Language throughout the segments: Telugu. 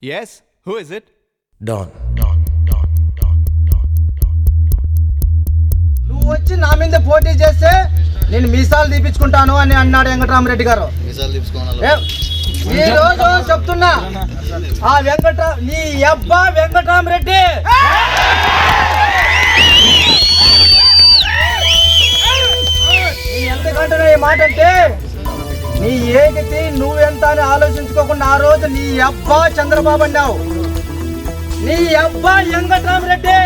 Yes, who is it? Don. నువ్వు వచ్చి నా మీద పోటీ చేస్తే నేను మీసాలు తీపించుకుంటాను అని అన్నాడు వెంకటరామరెడ్డి గారు. ఈ రోజు చెప్తున్నా ఆ నీ అబ్బా వెంకటరామరెడ్డి ఎంతకంటే ఈ మాట అంటే నీ ఏగితే నువ్వెంత అని ఆలోచించుకోకుండా ఆ రోజు నీ అబ్బా చంద్రబాబు అన్నావు, నీ అబ్బా వెంకటరామరెడ్డి.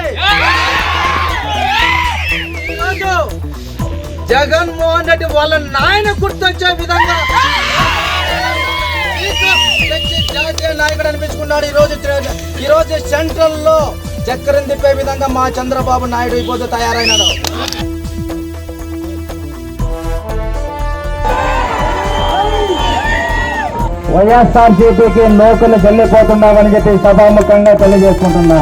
జగన్మోహన్ రెడ్డి వాళ్ళ నాయన గుర్తొచ్చే విధంగా జాతీయ నాయకుడు అనిపించుకున్నాడు. ఈ రోజు సెంట్రల్ లో చక్రం తిప్పే విధంగా మా చంద్రబాబు నాయుడు ఇప్పుడు తయారైనాడు. వైఎస్ఆర్సీపీకి నోకులు చెల్లిపోతున్నామని చెప్పి సభాముఖంగా తెలియజేసుకుంటున్నా.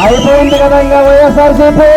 అయిపోయింది కదా ఇంకా వైఎస్ఆర్సీపీ.